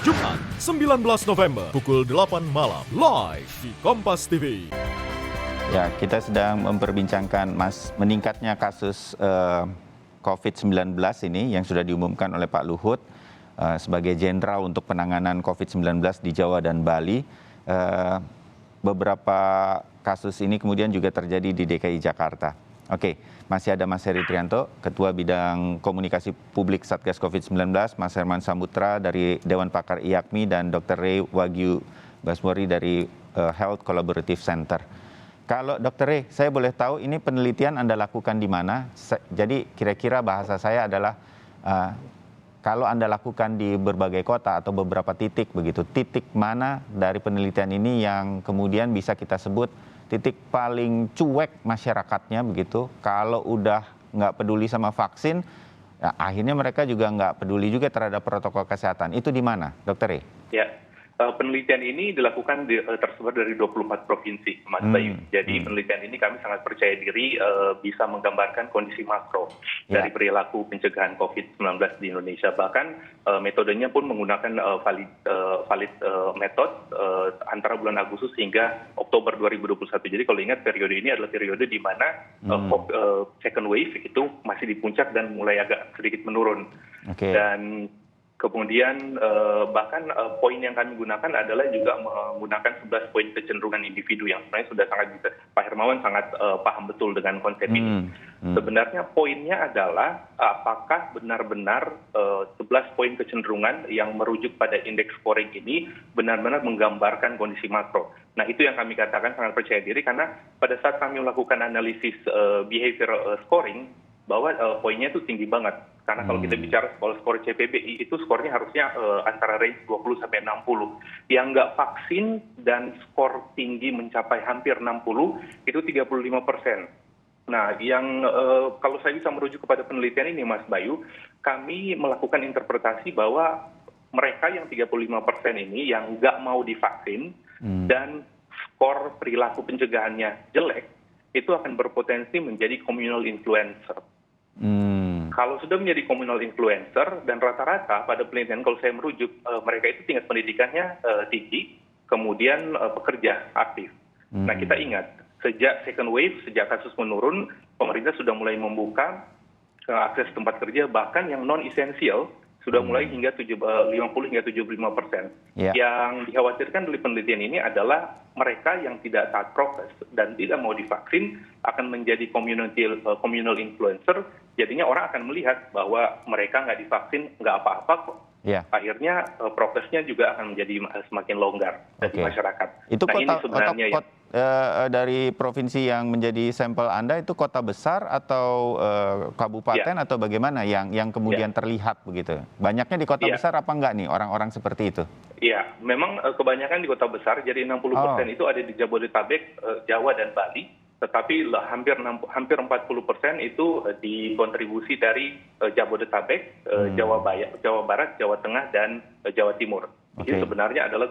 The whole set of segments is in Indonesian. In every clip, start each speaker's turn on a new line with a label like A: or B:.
A: Jumat 19 November pukul 8 malam live di Kompas TV.
B: Ya, kita sedang memperbincangkan meningkatnya kasus COVID-19 ini yang sudah diumumkan oleh Pak Luhut sebagai jenderal untuk penanganan COVID-19 di Jawa dan Bali. Beberapa kasus ini kemudian juga terjadi di DKI Jakarta. Oke, masih ada Mas Heri Trianto, Ketua Bidang Komunikasi Publik Satgas COVID-19, Mas Herman Sambutra dari Dewan Pakar IAKMI, dan Dr. Ray Wagyu Basmori dari Health Collaborative Center. Kalau Dr. Ray, saya boleh tahu ini penelitian Anda lakukan di mana? Jadi kira-kira bahasa saya adalah kalau Anda lakukan di berbagai kota atau beberapa titik begitu, titik mana dari penelitian ini yang kemudian bisa kita sebut titik paling cuek masyarakatnya begitu? Kalau udah nggak peduli sama vaksin, ya akhirnya mereka juga nggak peduli juga terhadap protokol kesehatan. Itu di mana, Dr. Ray?
C: Ya. Penelitian ini dilakukan tersebar dari 24 provinsi, Mas Bayu. Jadi penelitian ini kami sangat percaya diri bisa menggambarkan kondisi makro dari perilaku pencegahan COVID-19 di Indonesia. Bahkan metodenya pun menggunakan valid method antara bulan Agustus hingga Oktober 2021. Jadi kalau ingat periode ini adalah periode di mana second wave itu masih di puncak dan mulai agak sedikit menurun.
B: Okay.
C: Dan kemudian bahkan poin yang kami gunakan adalah juga menggunakan 11 poin kecenderungan individu yang sebenarnya sudah sangat bisa, Pak Hermawan sangat paham betul dengan konsep ini. Sebenarnya poinnya adalah apakah benar-benar 11 poin kecenderungan yang merujuk pada indeks scoring ini benar-benar menggambarkan kondisi makro. Nah itu yang kami katakan sangat percaya diri karena pada saat kami melakukan analisis behavior scoring, bahwa poinnya itu tinggi banget. Karena kalau kita bicara skor CPBI itu skornya harusnya antara range 20 sampai 60. Yang nggak vaksin dan skor tinggi mencapai hampir 60 itu 35%. Nah, yang kalau saya bisa merujuk kepada penelitian ini, Mas Bayu, kami melakukan interpretasi bahwa mereka yang 35% ini yang nggak mau divaksin dan skor perilaku pencegahannya jelek, itu akan berpotensi menjadi communal influencer. Kalau sudah menjadi communal influencer dan rata-rata pada penelitian kalau saya merujuk mereka itu tingkat pendidikannya tinggi, kemudian pekerja aktif. Nah kita ingat sejak second wave, sejak kasus menurun, pemerintah sudah mulai membuka akses tempat kerja bahkan yang non esensial sudah mulai hingga 50 hingga 75%. Yang dikhawatirkan dari penelitian ini adalah mereka yang tidak taat prokes dan tidak mau divaksin akan menjadi communal influencer. Jadinya orang akan melihat bahwa mereka nggak divaksin nggak apa-apa kok. Akhirnya prokesnya juga akan menjadi semakin longgar dari masyarakat.
B: Itu
C: nah,
B: kota,
C: ini sebenarnya
B: dari provinsi yang menjadi sampel Anda itu kota besar atau kabupaten atau bagaimana yang kemudian terlihat begitu? Banyaknya di kota besar apa enggak nih orang-orang seperti itu?
C: Iya, memang kebanyakan di kota besar, jadi 60% itu ada di Jabodetabek, Jawa dan Bali. Tetapi hampir 40% itu dikontribusi dari Jabodetabek, Jawa Barat, Jawa Tengah, dan Jawa Timur. Jadi sebenarnya adalah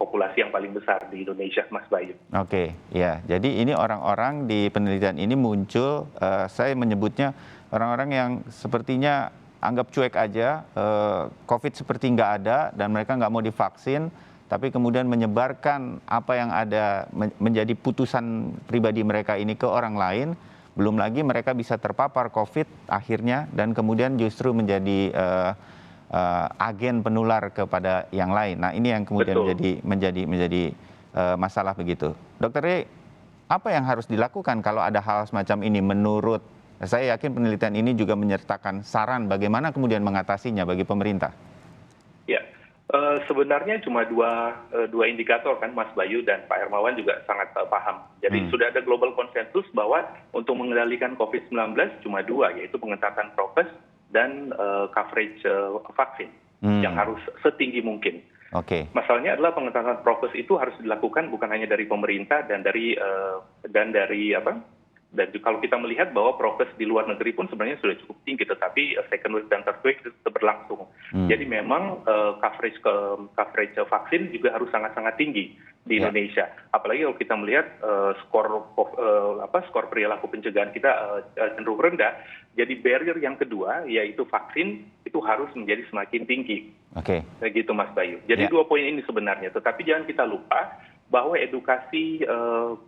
C: populasi yang paling besar di Indonesia, Mas Bayu.
B: Oke, ya. Jadi ini orang-orang di penelitian ini muncul, saya menyebutnya orang-orang yang sepertinya anggap cuek aja, COVID seperti nggak ada dan mereka nggak mau divaksin, tapi kemudian menyebarkan apa yang ada menjadi putusan pribadi mereka ini ke orang lain. Belum lagi mereka bisa terpapar COVID akhirnya dan kemudian justru menjadi agen penular kepada yang lain. Nah ini yang kemudian menjadi masalah begitu. Dr. Ray, apa yang harus dilakukan kalau ada hal semacam ini menurut, saya yakin penelitian ini juga menyertakan saran bagaimana kemudian mengatasinya bagi pemerintah?
C: Ya, sebenarnya cuma dua indikator kan Mas Bayu dan Pak Hermawan juga sangat paham. Jadi sudah ada global konsensus bahwa untuk mengendalikan COVID-19 cuma dua, yaitu pengetatan prokes dan coverage vaksin yang harus setinggi mungkin. Masalahnya adalah pengetatan prokes itu harus dilakukan bukan hanya dari pemerintah dan dari Dan kalau kita melihat bahwa prokes di luar negeri pun sebenarnya sudah cukup tinggi, tetapi second wave dan third wave itu tetap berlangsung. Jadi memang coverage vaksin juga harus sangat-sangat tinggi di Indonesia. Apalagi kalau kita melihat skor perilaku pencegahan kita cenderung rendah. Jadi barrier yang kedua yaitu vaksin itu harus menjadi semakin tinggi.
B: Oke.
C: Begitu Mas Bayu. Jadi 2 poin ini sebenarnya. Tetapi jangan kita lupa bahwa edukasi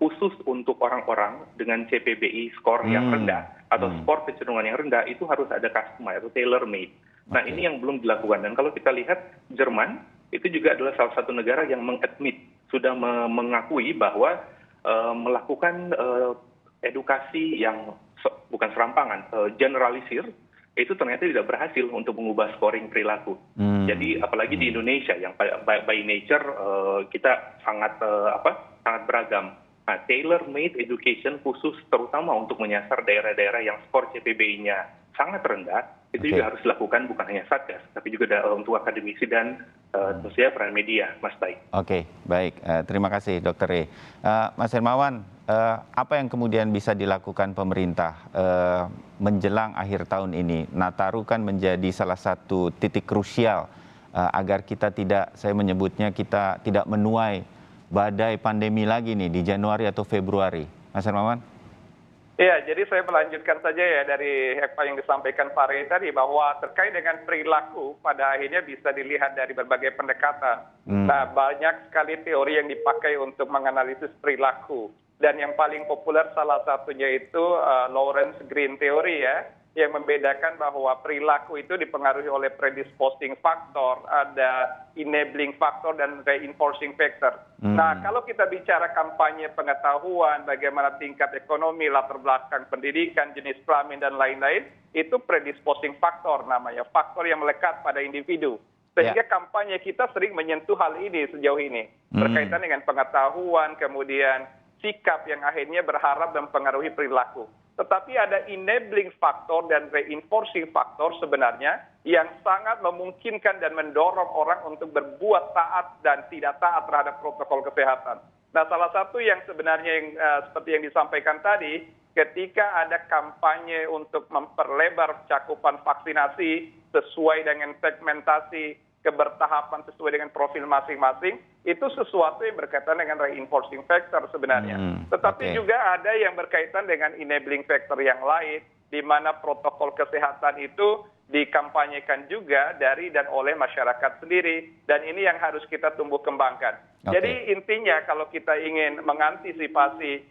C: khusus untuk orang-orang dengan CPBI skor yang rendah atau skor kecenderungan yang rendah itu harus ada customized atau tailor made. Nah, ini yang belum dilakukan. Dan kalau kita lihat Jerman itu juga adalah salah satu negara yang mengadmit, sudah mengakui bahwa melakukan edukasi yang bukan serampangan, generalisir, itu ternyata tidak berhasil untuk mengubah scoring perilaku. Jadi apalagi di Indonesia yang by nature kita sangat beragam. Nah, tailor made education khusus terutama untuk menyasar daerah-daerah yang skor CPBI-nya sangat rendah, itu juga harus dilakukan bukan hanya Satgas, tapi juga untuk akademisi dan tentu saja peran media, Mas Bay.
B: Oke, baik. Terima kasih, Dr. Re. Mas Hermawan, apa yang kemudian bisa dilakukan pemerintah menjelang akhir tahun ini? Nataru kan menjadi salah satu titik krusial agar kita tidak, saya menyebutnya kita tidak menuai badai pandemi lagi nih di Januari atau Februari. Mas Hermawan?
D: Iya, jadi saya melanjutkan saja ya dari apa yang disampaikan Pak Rey tadi, bahwa terkait dengan perilaku pada akhirnya bisa dilihat dari berbagai pendekatan. Nah, banyak sekali teori yang dipakai untuk menganalisis perilaku. Dan yang paling populer salah satunya itu Lawrence Green Theory ya, yang membedakan bahwa perilaku itu dipengaruhi oleh predisposing factor, ada enabling factor dan reinforcing factor. Nah, kalau kita bicara kampanye pengetahuan, bagaimana tingkat ekonomi, latar belakang pendidikan, jenis kelamin dan lain-lain, itu predisposing factor namanya, faktor yang melekat pada individu. Sehingga kampanye kita sering menyentuh hal ini sejauh ini, berkaitan dengan pengetahuan, kemudian sikap yang akhirnya berharap dan mempengaruhi perilaku. Tetapi ada enabling factor dan reinforcing factor sebenarnya yang sangat memungkinkan dan mendorong orang untuk berbuat taat dan tidak taat terhadap protokol kesehatan. Nah, salah satu yang sebenarnya yang seperti yang disampaikan tadi, ketika ada kampanye untuk memperlebar cakupan vaksinasi sesuai dengan segmentasi kebertahapan sesuai dengan profil masing-masing, itu sesuatu yang berkaitan dengan reinforcing factor sebenarnya. Tetapi juga ada yang berkaitan dengan enabling factor yang lain, di mana protokol kesehatan itu dikampanyekan juga dari dan oleh masyarakat sendiri, dan ini yang harus kita tumbuh kembangkan. Jadi intinya kalau kita ingin mengantisipasi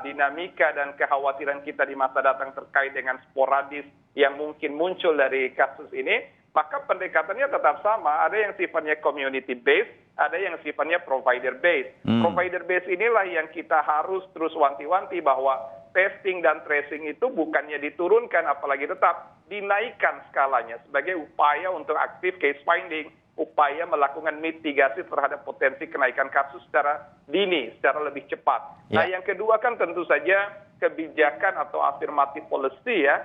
D: dinamika dan kekhawatiran kita di masa datang terkait dengan sporadis yang mungkin muncul dari kasus ini, maka pendekatannya tetap sama, ada yang sifatnya community based, ada yang sifatnya provider based. Provider based inilah yang kita harus terus wanti-wanti bahwa testing dan tracing itu bukannya diturunkan, apalagi tetap dinaikkan skalanya sebagai upaya untuk aktif case finding, upaya melakukan mitigasi terhadap potensi kenaikan kasus secara dini, secara lebih cepat. Nah, yang kedua kan tentu saja kebijakan atau afirmative policy ya,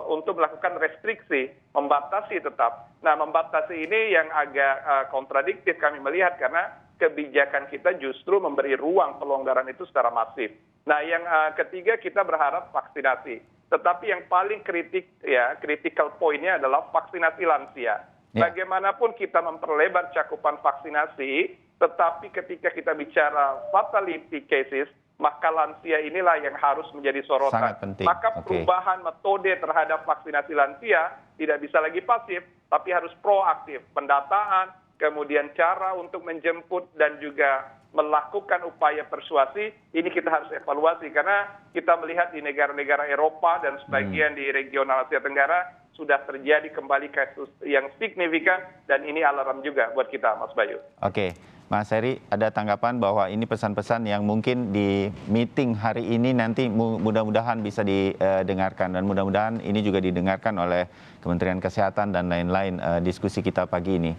D: untuk melakukan restriksi, membatasi tetap. Nah, membatasi ini yang agak kontradiktif kami melihat karena kebijakan kita justru memberi ruang pelonggaran itu secara masif. Nah, yang ketiga kita berharap vaksinasi. Tetapi yang paling critical point-nya adalah vaksinasi lansia. Bagaimanapun kita memperlebar cakupan vaksinasi, tetapi ketika kita bicara fatality cases, maka lansia inilah yang harus menjadi sorotan.
B: Sangat penting.
D: Maka perubahan metode terhadap vaksinasi lansia tidak bisa lagi pasif, tapi harus proaktif. Pendataan, kemudian cara untuk menjemput dan juga melakukan upaya persuasi, ini kita harus evaluasi. Karena kita melihat di negara-negara Eropa dan sebagian di regional Asia Tenggara, sudah terjadi kembali kasus yang signifikan, dan ini alarm juga buat kita, Mas Bayu.
B: Oke. Mas Heri, ada tanggapan bahwa ini pesan-pesan yang mungkin di meeting hari ini nanti mudah-mudahan bisa didengarkan, dan mudah-mudahan ini juga didengarkan oleh Kementerian Kesehatan dan lain-lain diskusi kita pagi ini.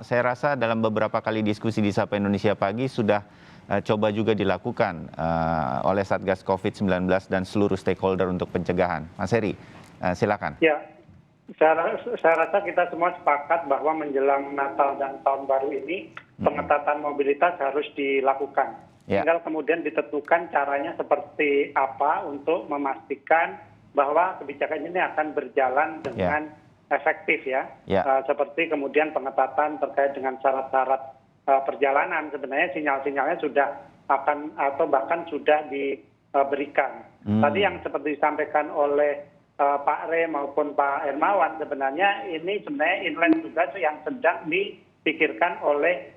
B: Saya rasa dalam beberapa kali diskusi di Sapa Indonesia Pagi sudah coba juga dilakukan oleh Satgas COVID-19 dan seluruh stakeholder untuk pencegahan. Mas Heri, silakan.
E: Ya, saya rasa kita semua sepakat bahwa menjelang Natal dan Tahun Baru ini, pengetatan mobilitas harus dilakukan.
B: Ya.
E: tinggal kemudian ditentukan caranya seperti apa untuk memastikan bahwa kebijakan ini akan berjalan dengan efektif ya. Seperti kemudian pengetatan terkait dengan syarat-syarat perjalanan, sebenarnya sinyal-sinyalnya sudah akan atau bahkan sudah diberikan. Tadi yang seperti disampaikan oleh Pak Re maupun Pak Hermawan, sebenarnya ini sebenarnya inline juga yang sedang dipikirkan oleh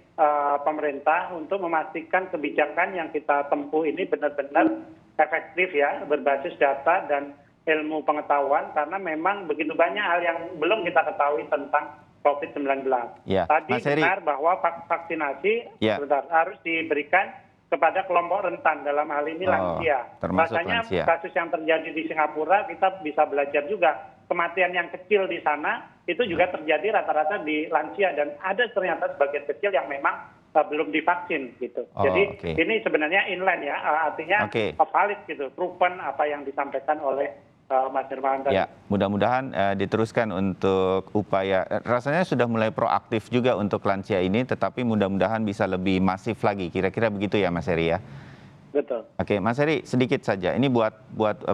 E: pemerintah untuk memastikan kebijakan yang kita tempuh ini benar-benar efektif ya, berbasis data dan ilmu pengetahuan, karena memang begitu banyak hal yang belum kita ketahui tentang COVID-19.
B: Ya,
E: Tadi
B: Mas Heri.
E: benar bahwa vaksinasi harus diberikan kepada kelompok rentan, dalam hal ini lansia.
B: Termasuk
E: Rasanya
B: lansia.
E: kasus yang terjadi di Singapura, kita bisa belajar juga kematian yang kecil di sana itu juga terjadi rata-rata di lansia, dan ada ternyata sebagian kecil yang memang belum divaksin gitu. Jadi ini sebenarnya inline ya, artinya valid gitu, proven apa yang disampaikan oleh Mas Hermawan tadi.
B: Ya, mudah-mudahan diteruskan untuk upaya, rasanya sudah mulai proaktif juga untuk lansia ini, tetapi mudah-mudahan bisa lebih masif lagi, kira-kira begitu ya Mas Heri ya?
E: Betul.
B: Oke, Mas Heri, sedikit saja, ini buat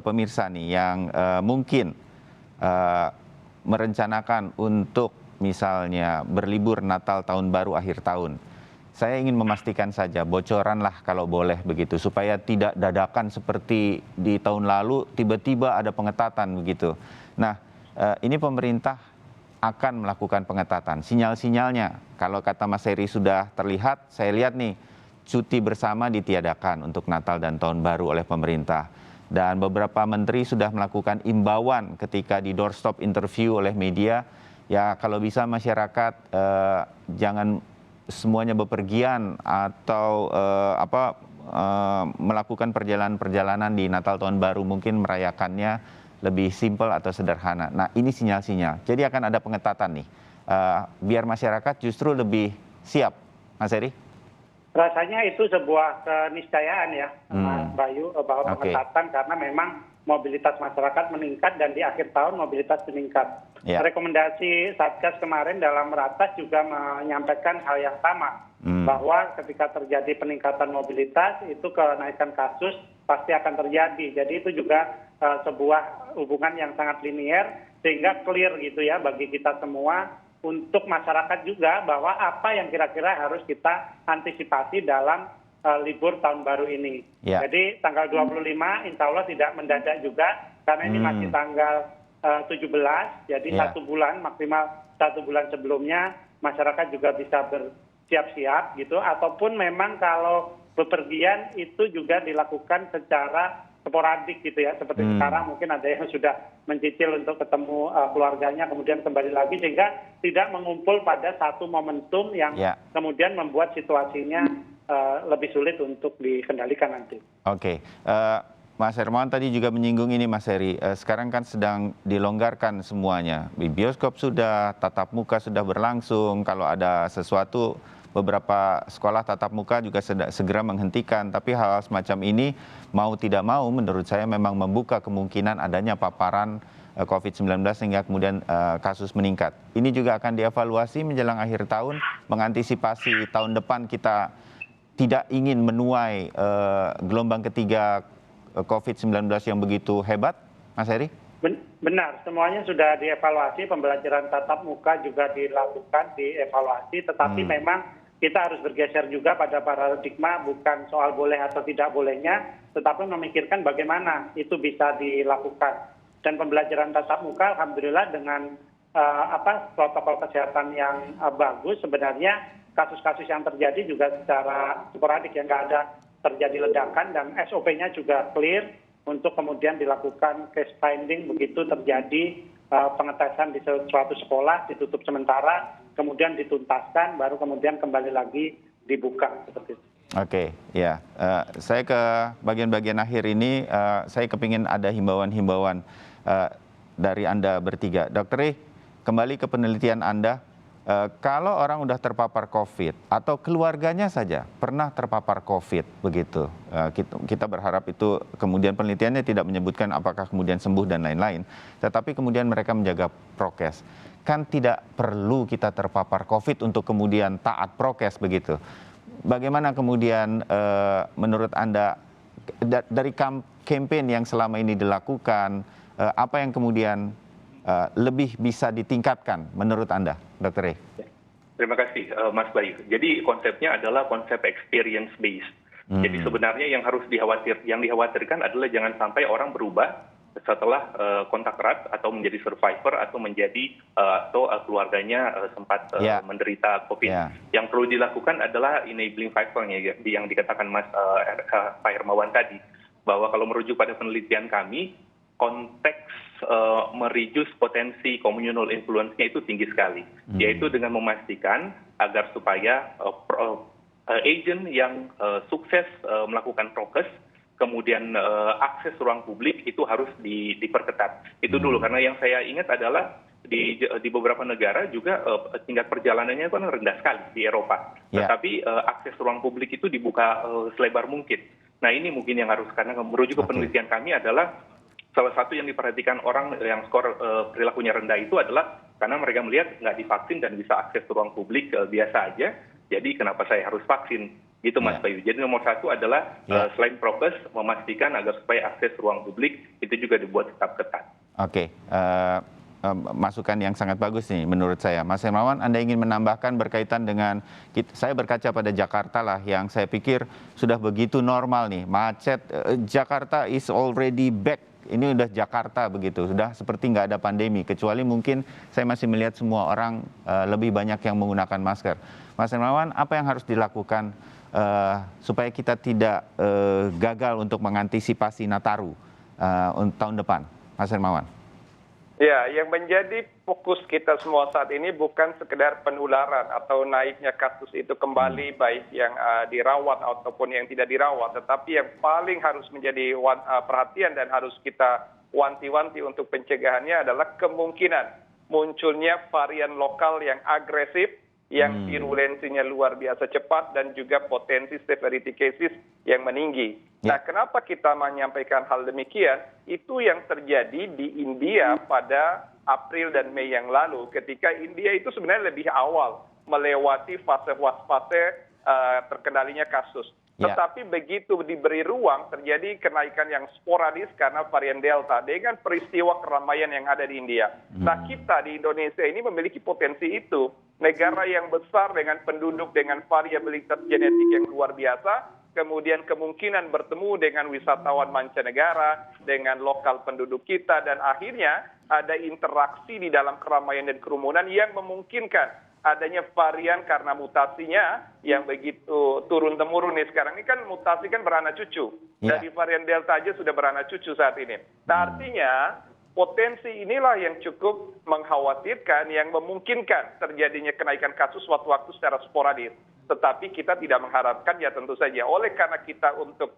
B: pemirsa nih yang mungkin merencanakan untuk misalnya berlibur Natal, Tahun Baru, akhir tahun. Saya ingin memastikan saja, bocoran lah kalau boleh begitu, supaya tidak dadakan seperti di tahun lalu, tiba-tiba ada pengetatan begitu. Nah, ini pemerintah akan melakukan pengetatan. Sinyal-sinyalnya, kalau kata Mas Heri sudah terlihat, saya lihat nih, cuti bersama ditiadakan untuk Natal dan Tahun Baru oleh pemerintah. Dan beberapa menteri sudah melakukan imbauan ketika di doorstop interview oleh media, ya kalau bisa masyarakat jangan semuanya bepergian atau melakukan perjalanan-perjalanan di Natal Tahun Baru, mungkin merayakannya lebih simpel atau sederhana. Nah, ini sinyal-sinyal. Jadi akan ada pengetatan nih, biar masyarakat justru lebih siap, Mas Heri.
E: Rasanya itu sebuah keniscayaan ya, Mas Bayu, bahwa pengetatan karena memang mobilitas masyarakat meningkat dan di akhir tahun mobilitas meningkat. Rekomendasi Satgas kemarin dalam ratas juga menyampaikan hal yang sama, bahwa ketika terjadi peningkatan mobilitas itu kenaikan kasus pasti akan terjadi. Jadi itu juga sebuah hubungan yang sangat linier, sehingga clear gitu ya bagi kita semua, untuk masyarakat juga bahwa apa yang kira-kira harus kita antisipasi dalam libur tahun baru ini. Jadi tanggal 25 insya Allah tidak mendadak juga, karena ini masih tanggal 17, jadi 1 bulan, maksimal 1 bulan sebelumnya masyarakat juga bisa bersiap-siap gitu, ataupun memang kalau bepergian itu juga dilakukan secara sporadik gitu ya, seperti sekarang mungkin ada yang sudah mencicil untuk ketemu keluarganya kemudian kembali lagi, sehingga tidak mengumpul pada satu momentum yang kemudian membuat situasinya lebih sulit untuk dikendalikan nanti.
B: Oke, Mas Hermawan tadi juga menyinggung ini Mas Heri, sekarang kan sedang dilonggarkan semuanya, di bioskop sudah, tatap muka sudah berlangsung, kalau ada sesuatu beberapa sekolah tatap muka juga segera menghentikan, tapi hal semacam ini mau tidak mau menurut saya memang membuka kemungkinan adanya paparan COVID-19 sehingga kemudian kasus meningkat. Ini juga akan dievaluasi menjelang akhir tahun, mengantisipasi tahun depan kita tidak ingin menuai gelombang ketiga COVID-19 yang begitu hebat, Mas Heri?
E: Benar, semuanya sudah dievaluasi, pembelajaran tatap muka juga dilakukan, dievaluasi, tetapi memang kita harus bergeser juga pada paradigma bukan soal boleh atau tidak bolehnya, tetapi memikirkan bagaimana itu bisa dilakukan. Dan pembelajaran tatap muka, alhamdulillah dengan protokol kesehatan yang bagus, sebenarnya kasus-kasus yang terjadi juga secara sporadik, yang nggak ada terjadi ledakan, dan SOP-nya juga clear untuk kemudian dilakukan case finding begitu terjadi pengetesan di suatu sekolah, ditutup sementara, kemudian dituntaskan, baru kemudian kembali lagi dibuka seperti itu.
B: Oke, ya. Saya ke bagian-bagian akhir ini, saya kepingin ada himbauan-himbauan dari Anda bertiga. Dr. Ri, kembali ke penelitian Anda. Kalau orang udah terpapar COVID atau keluarganya saja pernah terpapar COVID begitu, kita berharap itu kemudian penelitiannya tidak menyebutkan apakah kemudian sembuh dan lain-lain, tetapi kemudian mereka menjaga prokes. Kan tidak perlu kita terpapar COVID untuk kemudian taat prokes begitu. bagaimana kemudian menurut Anda dari campaign yang selama ini dilakukan, apa yang kemudian lebih bisa ditingkatkan menurut Anda, Dr. Rey?
C: Terima kasih, Mas Bayu. Jadi konsepnya adalah konsep experience based. Jadi sebenarnya yang dikhawatirkan adalah jangan sampai orang berubah setelah kontak erat atau menjadi survivor atau menjadi atau keluarganya sempat menderita COVID. Yang perlu dilakukan adalah enabling factor yang dikatakan Mas Pak Hermawan tadi, bahwa kalau merujuk pada penelitian kami, konteks mereduce potensi communal influence-nya itu tinggi sekali, yaitu dengan memastikan agar supaya agent yang sukses melakukan prokes, kemudian akses ruang publik itu harus diperketat. Itu dulu, karena yang saya ingat adalah di beberapa negara juga tingkat perjalanannya kan rendah sekali di Eropa. Tetapi akses ruang publik itu dibuka selebar mungkin. Nah ini mungkin yang harus, karena merujuk ke penelitian kami adalah salah satu yang diperhatikan orang yang skor perilakunya rendah itu adalah karena mereka melihat nggak divaksin dan bisa akses ruang publik biasa aja, jadi kenapa saya harus vaksin? Gitu Mas Bayu. Jadi nomor satu adalah selain prokes, memastikan agar supaya akses ruang publik itu juga dibuat tetap ketat.
B: Oke, masukan yang sangat bagus nih menurut saya. Mas Hermawan, Anda ingin menambahkan berkaitan dengan, saya berkaca pada Jakarta lah yang saya pikir sudah begitu normal nih, macet, Jakarta is already back. Ini udah Jakarta begitu, sudah seperti nggak ada pandemi, kecuali mungkin saya masih melihat semua orang lebih banyak yang menggunakan masker. Mas Hermawan, apa yang harus dilakukan supaya kita tidak gagal untuk mengantisipasi Nataru tahun depan, Mas Hermawan?
D: Ya, yang menjadi fokus kita semua saat ini bukan sekedar penularan atau naiknya kasus itu kembali, baik yang dirawat ataupun yang tidak dirawat, tetapi yang paling harus menjadi perhatian dan harus kita wanti-wanti untuk pencegahannya adalah kemungkinan munculnya varian lokal yang agresif, yang virulensinya luar biasa cepat dan juga potensi severity cases yang meninggi. Nah, kenapa kita menyampaikan hal demikian? Itu yang terjadi di India pada April dan Mei yang lalu, ketika India itu sebenarnya lebih awal melewati fase terkendalinya kasus. Tetapi begitu diberi ruang, terjadi kenaikan yang sporadis karena varian Delta dengan peristiwa keramaian yang ada di India. Nah, kita di Indonesia ini memiliki potensi itu. Negara yang besar dengan penduduk dengan variabilitas genetik yang luar biasa, kemudian kemungkinan bertemu dengan wisatawan mancanegara, dengan lokal penduduk kita, dan akhirnya ada interaksi di dalam keramaian dan kerumunan yang memungkinkan adanya varian karena mutasinya yang begitu turun-temurun nih sekarang. Ini kan mutasi kan beranak cucu. Dari varian Delta aja sudah beranak cucu saat ini. Nah, artinya potensi inilah yang cukup mengkhawatirkan, yang memungkinkan terjadinya kenaikan kasus waktu-waktu secara sporadis. Tetapi kita tidak mengharapkan, ya tentu saja. Oleh karena kita untuk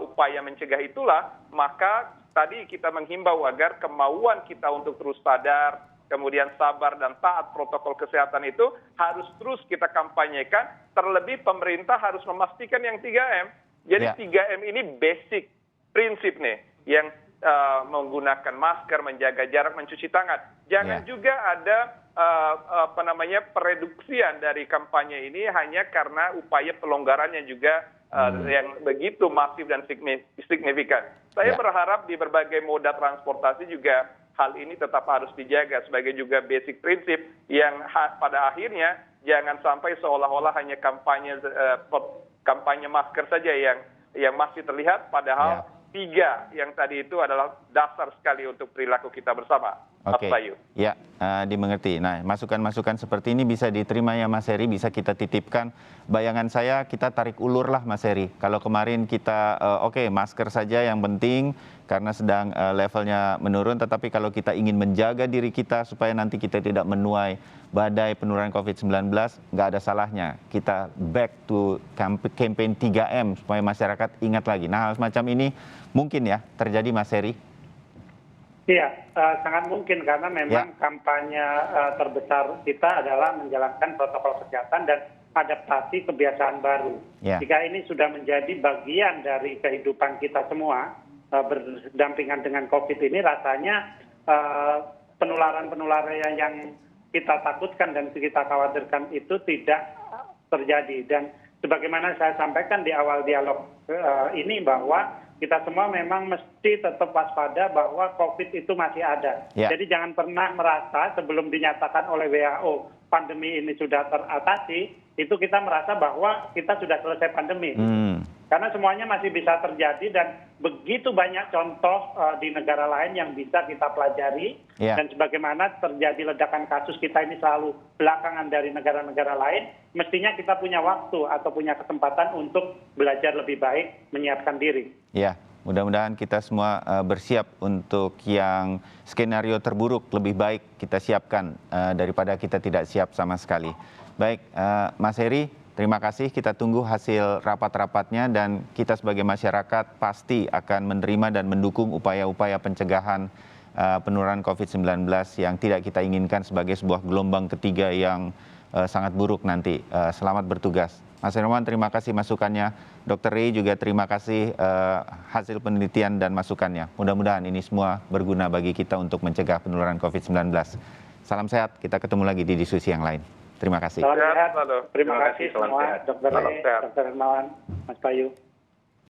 D: upaya mencegah itulah, maka tadi kita menghimbau agar kemauan kita untuk terus sadar, kemudian sabar dan taat protokol kesehatan itu harus terus kita kampanyekan. Terlebih pemerintah harus memastikan yang 3M. Jadi 3M ini basic prinsip nih, yang menggunakan masker, menjaga jarak, mencuci tangan. Jangan juga ada pereduksian dari kampanye ini hanya karena upaya pelonggarannya juga yang begitu masif dan signifikan. Saya berharap di berbagai moda transportasi juga hal ini tetap harus dijaga sebagai juga basic prinsip yang pada akhirnya jangan sampai seolah-olah hanya kampanye masker saja yang masih terlihat, padahal 3 yang tadi itu adalah dasar sekali untuk perilaku kita bersama.
B: Oke, ya dimengerti. Nah, masukan-masukan seperti ini bisa diterima ya Mas Heri, bisa kita titipkan. Bayangan saya kita tarik ulur lah Mas Heri. Kalau kemarin kita masker saja yang penting karena sedang levelnya menurun, tetapi kalau kita ingin menjaga diri kita supaya nanti kita tidak menuai badai penularan COVID-19, nggak ada salahnya kita back to campaign 3M supaya masyarakat ingat lagi. Nah, hal semacam ini mungkin ya terjadi Mas Heri?
E: Iya, sangat mungkin karena memang kampanye terbesar kita adalah menjalankan protokol kesehatan dan adaptasi kebiasaan baru. Jika ini sudah menjadi bagian dari kehidupan kita semua, berdampingan dengan COVID ini, rasanya penularan-penularan yang kita takutkan dan kita khawatirkan itu tidak terjadi. Dan sebagaimana saya sampaikan di awal dialog ini bahwa kita semua memang mesti tetap waspada bahwa COVID itu masih ada. Jadi jangan pernah merasa sebelum dinyatakan oleh WHO pandemi ini sudah teratasi, itu kita merasa bahwa kita sudah selesai pandemi. Karena semuanya masih bisa terjadi dan begitu banyak contoh di negara lain yang bisa kita pelajari. Dan sebagaimana terjadi ledakan kasus kita ini selalu belakangan dari negara-negara lain, mestinya kita punya waktu atau punya kesempatan untuk belajar lebih baik, menyiapkan diri.
B: Ya, mudah-mudahan kita semua bersiap untuk yang skenario terburuk lebih baik kita siapkan daripada kita tidak siap sama sekali. Baik, Mas Heri, terima kasih. Kita tunggu hasil rapat-rapatnya dan kita sebagai masyarakat pasti akan menerima dan mendukung upaya-upaya pencegahan penularan COVID-19 yang tidak kita inginkan sebagai sebuah gelombang ketiga yang sangat buruk nanti. Selamat bertugas. Mas Hermawan, terima kasih masukannya. Dr. Rey juga terima kasih hasil penelitian dan masukannya. Mudah-mudahan ini semua berguna bagi kita untuk mencegah penularan COVID-19. Salam sehat, kita ketemu lagi di diskusi yang lain. Terima kasih.
E: Salam sehat. Terima kasih semua, Dr. Rey, Dr. Hermawan, Mas Bayu.